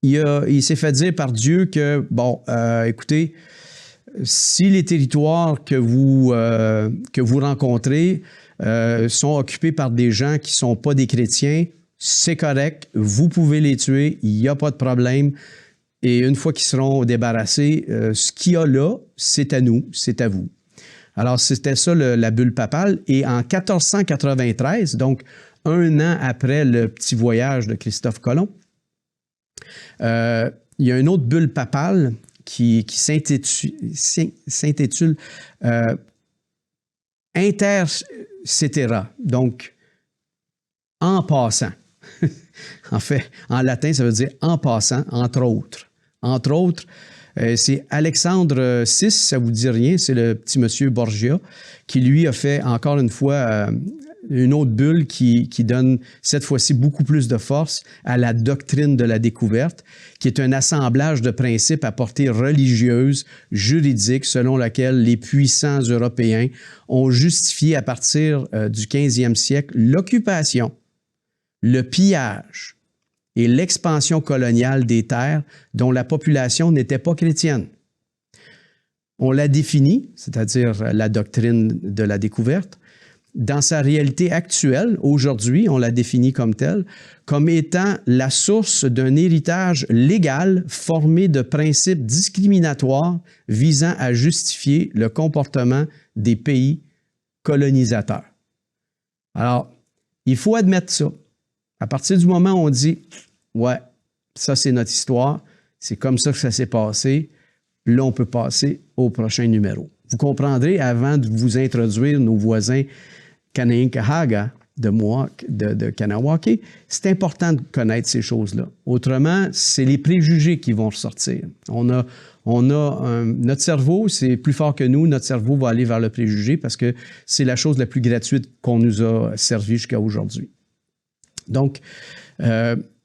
il s'est fait dire par Dieu que, bon, écoutez, si les territoires que vous rencontrez sont occupés par des gens qui ne sont pas des chrétiens, c'est correct, vous pouvez les tuer, il n'y a pas de problème. Et une fois qu'ils seront débarrassés, ce qu'il y a là, c'est à nous, c'est à vous. Alors, c'était ça la bulle papale. Et en 1493, donc un an après le petit voyage de Christophe Colomb, il y a une autre bulle papale qui s'intitule Inter cetera, donc en passant. En fait, en latin, ça veut dire en passant, entre autres. Entre autres, c'est Alexandre VI, ça ne vous dit rien, c'est le petit monsieur Borgia, qui lui a fait encore une fois une autre bulle qui donne cette fois-ci beaucoup plus de force à la doctrine de la découverte, qui est un assemblage de principes à portée religieuse, juridique, selon laquelle les puissants Européens ont justifié à partir du 15e siècle l'occupation, le pillage et l'expansion coloniale des terres dont la population n'était pas chrétienne. On l'a définit, c'est-à-dire la doctrine de la découverte, dans sa réalité actuelle, aujourd'hui, on la définit comme telle, comme étant la source d'un héritage légal formé de principes discriminatoires visant à justifier le comportement des pays colonisateurs. Alors, il faut admettre ça. À partir du moment où on dit « Ouais, ça c'est notre histoire, c'est comme ça que ça s'est passé », là on peut passer au prochain numéro. Vous comprendrez, avant de vous introduire nos voisins Kanien'kehá:ka de Kahnawake, c'est important de connaître ces choses-là. Autrement, c'est les préjugés qui vont ressortir. Notre cerveau, c'est plus fort que nous. Notre cerveau va aller vers le préjugé parce que c'est la chose la plus gratuite qu'on nous a servi jusqu'à aujourd'hui. Donc,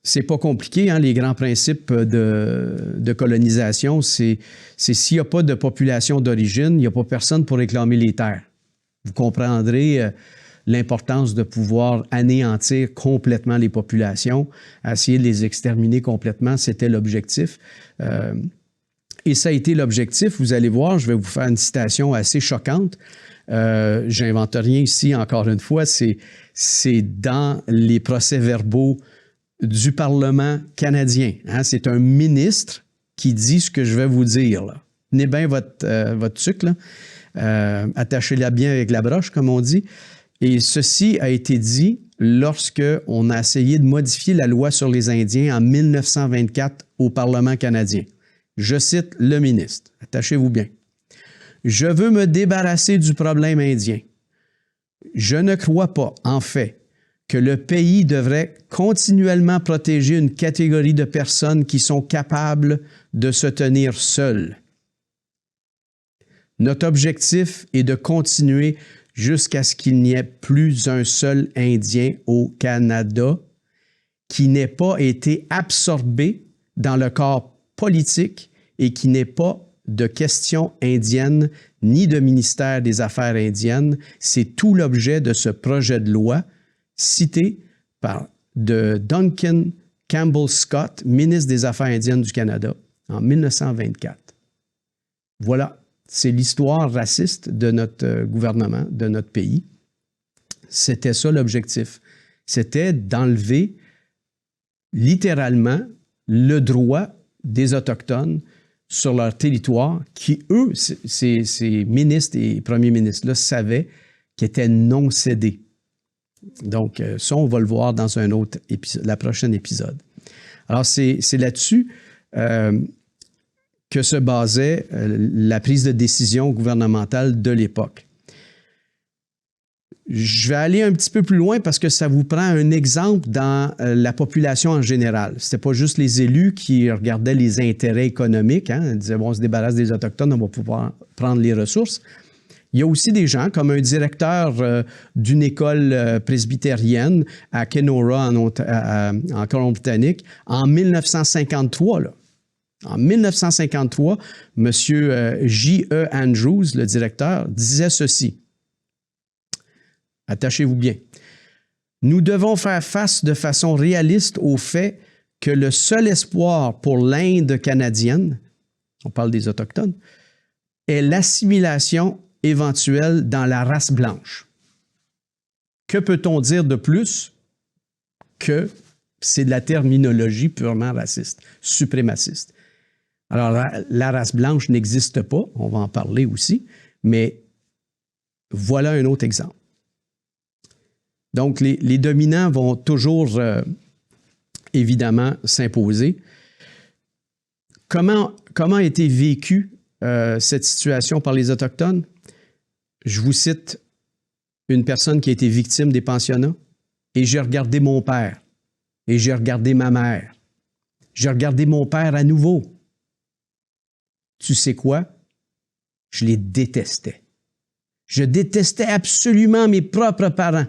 c'est pas compliqué, hein, les grands principes de colonisation, c'est s'il n'y a pas de population d'origine, il n'y a pas personne pour réclamer les terres. Vous comprendrez l'importance de pouvoir anéantir complètement les populations, essayer de les exterminer complètement, c'était l'objectif. Et ça a été l'objectif. Vous allez voir, je vais vous faire une citation assez choquante. J'invente rien ici, encore une fois, c'est dans les procès-verbaux du Parlement canadien. Hein? C'est un ministre qui dit ce que je vais vous dire. Là. Tenez bien votre sucre, là. Attachez-la bien avec la broche, comme on dit. Et ceci a été dit lorsqu'on a essayé de modifier la loi sur les Indiens en 1924 au Parlement canadien. Je cite le ministre. Attachez-vous bien. « Je veux me débarrasser du problème indien. Je ne crois pas, en fait, que le pays devrait continuellement protéger une catégorie de personnes qui sont capables de se tenir seules. Notre objectif est de continuer jusqu'à ce qu'il n'y ait plus un seul Indien au Canada qui n'ait pas été absorbé dans le corps politique et qui n'ait pas de questions indiennes ni de ministère des Affaires indiennes. C'est tout l'objet de ce projet de loi cité de Duncan Campbell Scott, ministre des Affaires indiennes du Canada, en 1924. Voilà. C'est l'histoire raciste de notre gouvernement, de notre pays. C'était ça l'objectif. C'était d'enlever littéralement le droit des Autochtones sur leur territoire qui, eux, ces ministres et premiers ministres-là, savaient qu'ils étaient non cédés. Donc, ça, on va le voir dans un autre épisode, la prochaine épisode. Alors, c'est là-dessus que se basait la prise de décision gouvernementale de l'époque. Je vais aller un petit peu plus loin parce que ça vous prend un exemple dans la population en général. Ce n'était pas juste les élus qui regardaient les intérêts économiques. Hein. Ils disaient, bon, on se débarrasse des Autochtones, on va pouvoir prendre les ressources. Il y a aussi des gens, comme un directeur d'une école presbytérienne à Kenora, en Colombie-Britannique, en 1953. Là. En 1953, M. J.E. Andrews, le directeur, disait ceci. Attachez-vous bien. Nous devons faire face de façon réaliste au fait que le seul espoir pour l'Inde canadienne, on parle des Autochtones, est l'assimilation éventuelle dans la race blanche. Que peut-on dire de plus que c'est de la terminologie purement raciste, suprémaciste? Alors, la race blanche n'existe pas, on va en parler aussi, mais voilà un autre exemple. Donc, les dominants vont toujours, évidemment, s'imposer. Comment a été vécue cette situation par les Autochtones? Je vous cite une personne qui a été victime des pensionnats. Et j'ai regardé mon père. Et j'ai regardé ma mère. J'ai regardé mon père à nouveau. Tu sais quoi? Je les détestais. Je détestais absolument mes propres parents.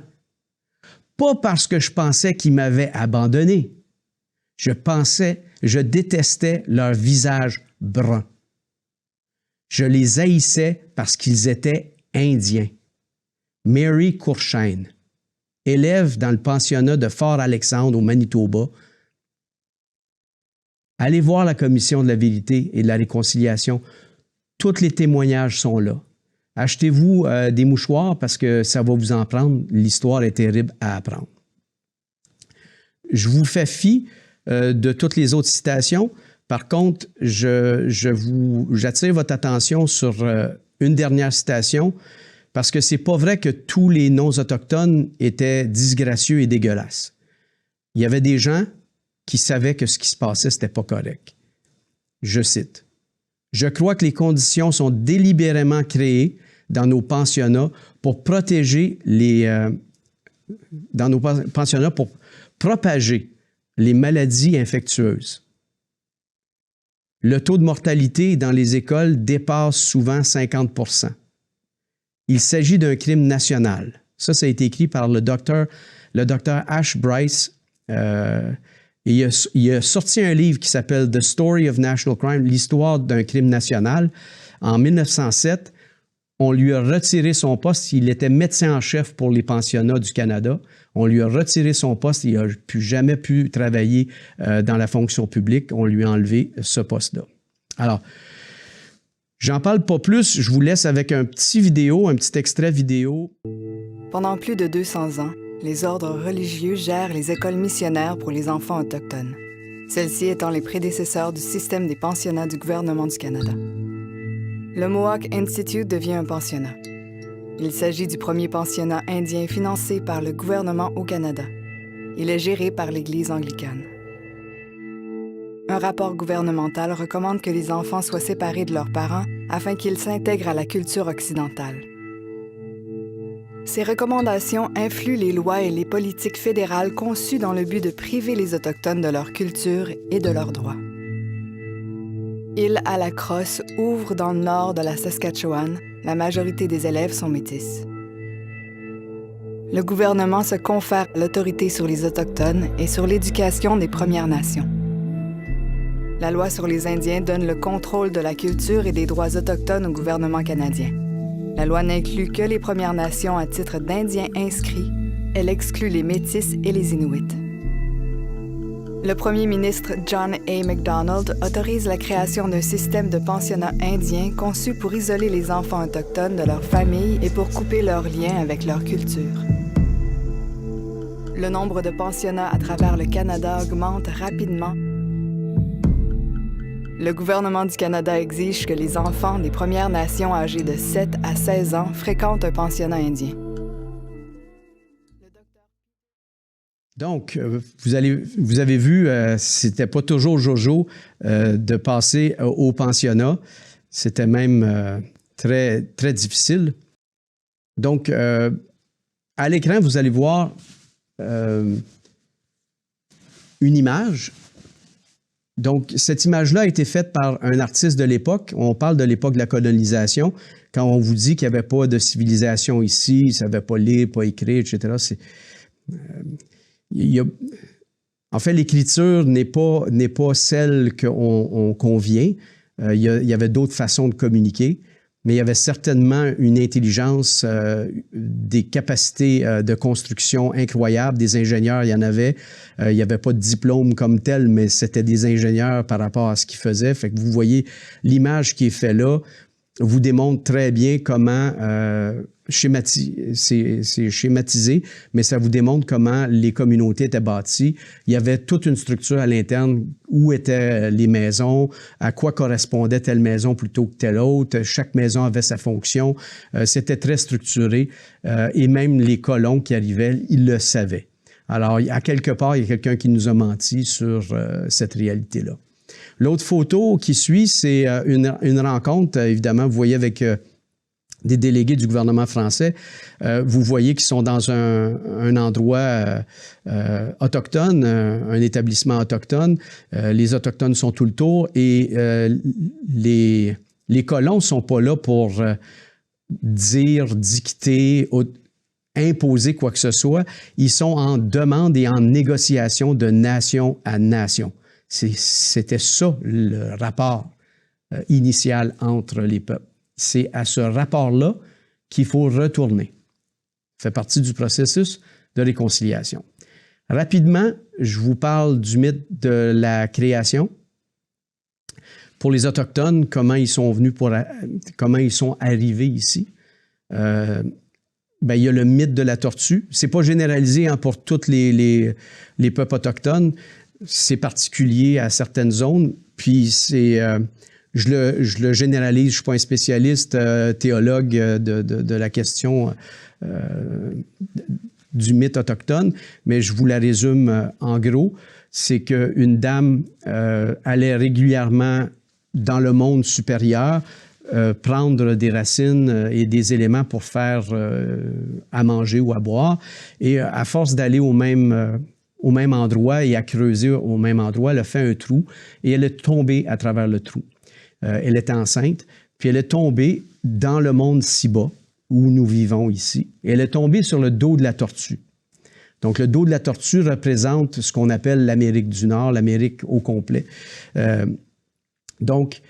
Pas parce que je pensais qu'ils m'avaient abandonné. Je détestais leur visage brun. Je les haïssais parce qu'ils étaient indiens. Mary Courchaine, élève dans le pensionnat de Fort-Alexandre au Manitoba. Allez voir la Commission de la vérité et de la réconciliation. Tous les témoignages sont là. Achetez-vous des mouchoirs parce que ça va vous en prendre. L'histoire est terrible à apprendre. Je vous fais fi de toutes les autres citations. Par contre, j'attire votre attention sur une dernière citation parce que c'est pas vrai que tous les non-autochtones étaient disgracieux et dégueulasses. Il y avait des gens qui savaient que ce qui se passait, c'était pas correct. Je cite. « Je crois que les conditions sont délibérément créées dans nos pensionnats pour protéger pour propager les maladies infectieuses. Le taux de mortalité dans les écoles dépasse souvent 50 %. Il s'agit d'un crime national. » Ça a été écrit par le docteur Ash Bryce. Il a sorti un livre qui s'appelle « The Story of National Crime », l'histoire d'un crime national. En 1907, on lui a retiré son poste. Il était médecin en chef pour les pensionnats du Canada. On lui a retiré son poste. Il n'a jamais pu travailler dans la fonction publique. On lui a enlevé ce poste-là. Alors, j'en parle pas plus. Je vous laisse avec un petit extrait vidéo. Pendant plus de 200 ans, les ordres religieux gèrent les écoles missionnaires pour les enfants autochtones, celles-ci étant les prédécesseurs du système des pensionnats du gouvernement du Canada. Le Mohawk Institute devient un pensionnat. Il s'agit du premier pensionnat indien financé par le gouvernement au Canada. Il est géré par l'Église anglicane. Un rapport gouvernemental recommande que les enfants soient séparés de leurs parents afin qu'ils s'intègrent à la culture occidentale. Ces recommandations influent les lois et les politiques fédérales conçues dans le but de priver les Autochtones de leur culture et de leurs droits. Île à la Crosse ouvre dans le nord de la Saskatchewan. La majorité des élèves sont métis. Le gouvernement se confère l'autorité sur les Autochtones et sur l'éducation des Premières Nations. La loi sur les Indiens donne le contrôle de la culture et des droits autochtones au gouvernement canadien. La loi n'inclut que les Premières Nations à titre d'Indiens inscrits. Elle exclut les Métis et les Inuits. Le premier ministre John A. Macdonald autorise la création d'un système de pensionnats indiens conçu pour isoler les enfants autochtones de leur famille et pour couper leurs liens avec leur culture. Le nombre de pensionnats à travers le Canada augmente rapidement. Le gouvernement du Canada exige que les enfants des Premières Nations âgés de 7 à 16 ans fréquentent un pensionnat indien. Donc, vous avez vu, c'était pas toujours jojo de passer au pensionnat. C'était même très, très difficile. Donc, à l'écran, vous allez voir une image Donc, cette image-là a été faite par un artiste de l'époque. On parle de l'époque de la colonisation. Quand on vous dit qu'il n'y avait pas de civilisation ici, ils ne savaient pas lire, pas écrire, etc. En fait, l'écriture n'est pas celle qu'on convient. Il y avait d'autres façons de communiquer, mais il y avait certainement une intelligence, des capacités de construction incroyables. Des ingénieurs, il y en avait. Il n'y avait pas de diplôme comme tel, mais c'était des ingénieurs par rapport à ce qu'ils faisaient. Fait que vous voyez, l'image qui est faite là vous démontre très bien comment c'est schématisé, mais ça vous démontre comment les communautés étaient bâties. Il y avait toute une structure à l'interne, où étaient les maisons, à quoi correspondait telle maison plutôt que telle autre. Chaque maison avait sa fonction. C'était très structuré et même les colons qui arrivaient, ils le savaient. Alors, à quelque part, il y a quelqu'un qui nous a menti sur cette réalité-là. L'autre photo qui suit, c'est une rencontre, évidemment, vous voyez avec des délégués du gouvernement français. Vous voyez qu'ils sont dans un endroit autochtone, un établissement autochtone. Les Autochtones sont tout le tour et les colons ne sont pas là pour dire, dicter, imposer quoi que ce soit. Ils sont en demande et en négociation de nation à nation. C'était ça le rapport initial entre les peuples. C'est à ce rapport-là qu'il faut retourner. Ça fait partie du processus de réconciliation. Rapidement, je vous parle du mythe de la création. Pour les Autochtones, comment ils sont venus, comment ils sont arrivés ici. Il y a le mythe de la tortue. Ce n'est pas généralisé pour tous les peuples autochtones. C'est particulier à certaines zones, puis je le généralise, je ne suis pas un spécialiste théologue de la question du mythe autochtone, mais je vous la résume en gros. C'est qu'une dame allait régulièrement dans le monde supérieur prendre des racines et des éléments pour faire à manger ou à boire, et à force d'aller au même endroit et à creuser au même endroit, elle a fait un trou et elle est tombée à travers le trou. Elle était enceinte, puis elle est tombée dans le monde si bas où nous vivons ici. Et elle est tombée sur le dos de la tortue. Donc, le dos de la tortue représente ce qu'on appelle l'Amérique du Nord, l'Amérique au complet. Donc,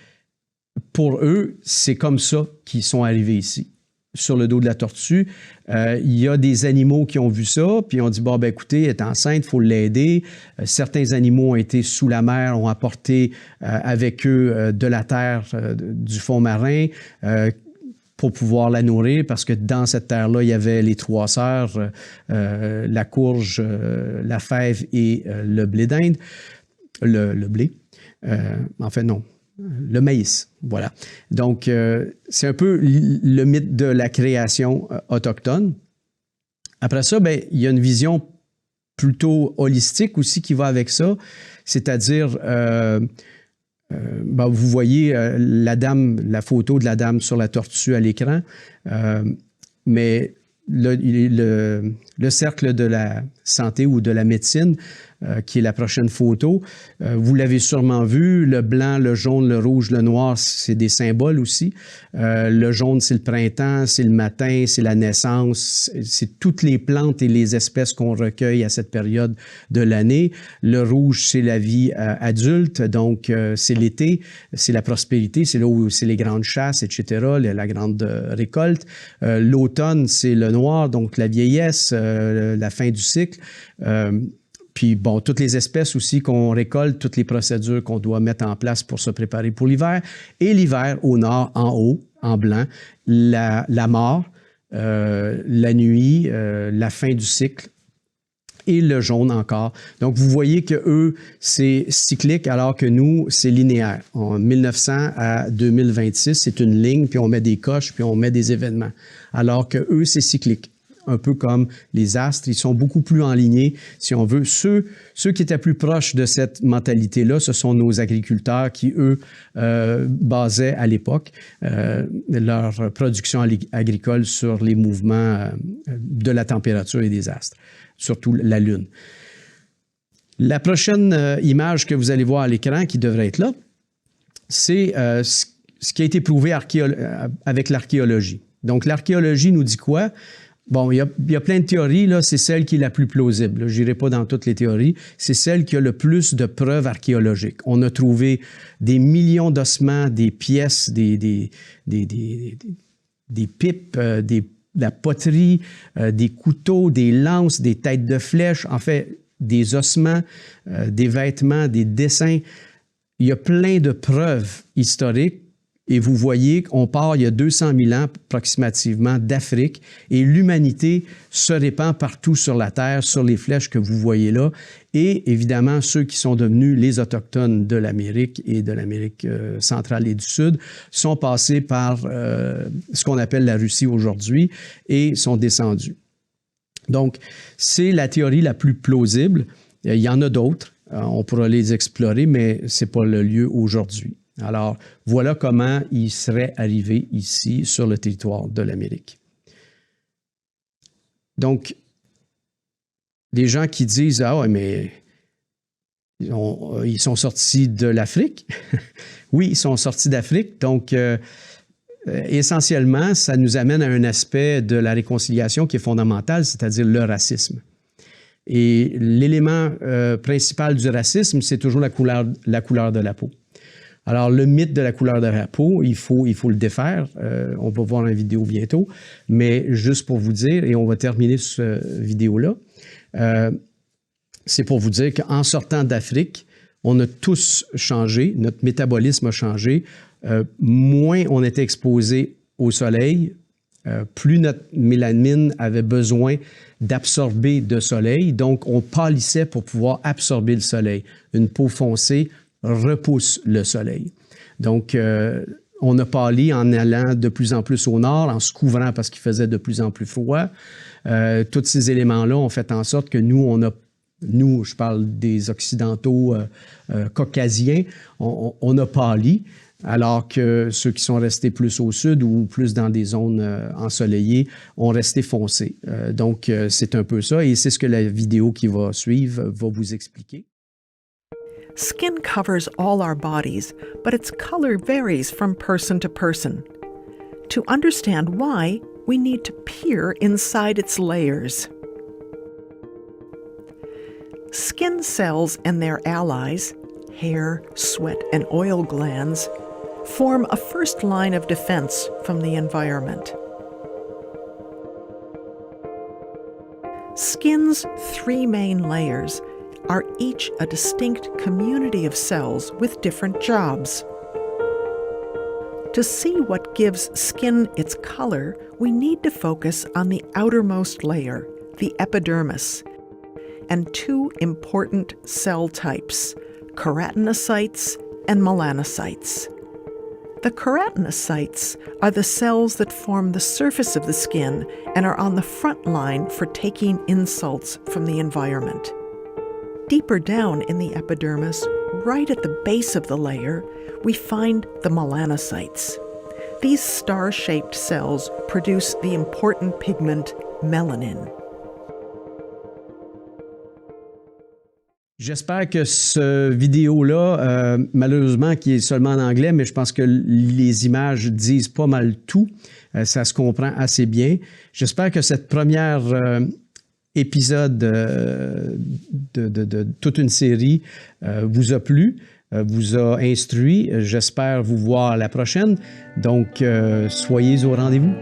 pour eux, c'est comme ça qu'ils sont arrivés ici. Sur le dos de la tortue. Il y a des animaux qui ont vu ça, puis on dit, bon, ben écoutez, elle est enceinte, il faut l'aider. Certains animaux ont été sous la mer, ont apporté avec eux de la terre, du fond marin, pour pouvoir la nourrir, parce que dans cette terre-là, il y avait les trois sœurs, la courge, la fève et le blé d'Inde. Le blé. En fait, non. Le maïs, voilà. Donc, c'est un peu le mythe de la création autochtone. Après ça, il y a une vision plutôt holistique aussi qui va avec ça, c'est-à-dire, vous voyez la photo de la dame sur la tortue à l'écran, mais le cercle de la santé ou de la médecine, qui est la prochaine photo. Vous l'avez sûrement vu, le blanc, le jaune, le rouge, le noir, c'est des symboles aussi. Le jaune, c'est le printemps, c'est le matin, c'est la naissance, c'est toutes les plantes et les espèces qu'on recueille à cette période de l'année. Le rouge, c'est la vie adulte, donc c'est l'été, c'est la prospérité, c'est là où c'est les grandes chasses, etc., la grande récolte. L'automne, c'est le noir, donc la vieillesse, la fin du cycle. Puis, bon, toutes les espèces aussi qu'on récolte, toutes les procédures qu'on doit mettre en place pour se préparer pour l'hiver. Et l'hiver, au nord, en haut, en blanc, la mort, la nuit, la fin du cycle et le jaune encore. Donc, vous voyez que eux, c'est cyclique, alors que nous, c'est linéaire. En 1900 à 2026, c'est une ligne, puis on met des coches, puis on met des événements. Alors que eux, c'est cyclique. Un peu comme les astres, ils sont beaucoup plus enlignés, si on veut. Ceux qui étaient plus proches de cette mentalité-là, ce sont nos agriculteurs qui, eux, basaient à l'époque leur production agricole sur les mouvements de la température et des astres, surtout la Lune. La prochaine image que vous allez voir à l'écran, qui devrait être là, c'est ce qui a été prouvé avec l'archéologie. Donc, l'archéologie nous dit quoi? Bon, il y a plein de théories, là, c'est celle qui est la plus plausible. Je n'irai pas dans toutes les théories. C'est celle qui a le plus de preuves archéologiques. On a trouvé des millions d'ossements, des pièces, des pipes, de la poterie, des couteaux, des lances, des têtes de flèches, en fait, des ossements, des vêtements, des dessins. Il y a plein de preuves historiques. Et vous voyez qu'on part il y a 200 000 ans approximativement d'Afrique et l'humanité se répand partout sur la Terre, sur les flèches que vous voyez là. Et évidemment, ceux qui sont devenus les Autochtones de l'Amérique et de l'Amérique centrale et du Sud sont passés par ce qu'on appelle la Russie aujourd'hui et sont descendus. Donc, c'est la théorie la plus plausible. Il y en a d'autres. On pourra les explorer, mais ce n'est pas le lieu aujourd'hui. Alors, voilà comment il serait arrivé ici, sur le territoire de l'Amérique. Donc, des gens qui disent « Ah ouais, mais ils sont sortis de l'Afrique. » Oui, ils sont sortis d'Afrique. Donc, essentiellement, ça nous amène à un aspect de la réconciliation qui est fondamental, c'est-à-dire le racisme. Et l'élément principal du racisme, c'est toujours la couleur de la peau. Alors, le mythe de la couleur de la peau, il faut le défaire. On va voir une vidéo bientôt. Mais juste pour vous dire, et on va terminer cette vidéo-là, c'est pour vous dire qu'en sortant d'Afrique, on a tous changé, notre métabolisme a changé. Moins on était exposé au soleil, plus notre mélanine avait besoin d'absorber de soleil. Donc, on pâlissait pour pouvoir absorber le soleil. Une peau foncée repousse le soleil. Donc, on a pâli en allant de plus en plus au nord, en se couvrant parce qu'il faisait de plus en plus froid. Tous ces éléments-là ont fait en sorte que nous, je parle des Occidentaux caucasiens, on a pâli, alors que ceux qui sont restés plus au sud ou plus dans des zones ensoleillées ont resté foncés. Donc, c'est un peu ça, et c'est ce que la vidéo qui va suivre va vous expliquer. Skin covers all our bodies, but its color varies from person to person. To understand why, we need to peer inside its layers. Skin cells and their allies, hair, sweat, and oil glands, form a first line of defense from the environment. Skin's three main layers are each a distinct community of cells with different jobs. To see what gives skin its color, we need to focus on the outermost layer, the epidermis, and two important cell types, keratinocytes and melanocytes. The keratinocytes are the cells that form the surface of the skin and are on the front line for taking insults from the environment. Deeper down in the epidermis, right at the base of the layer, we find the melanocytes. These star-shaped cells produce the important pigment melanin. J'espère que cette vidéo-là, malheureusement, qui est seulement en anglais, mais je pense que les images disent pas mal tout. Ça se comprend assez bien. J'espère que cette première épisode de toute une série vous a plu, vous a instruit. J'espère vous voir à la prochaine. Donc, soyez au rendez-vous.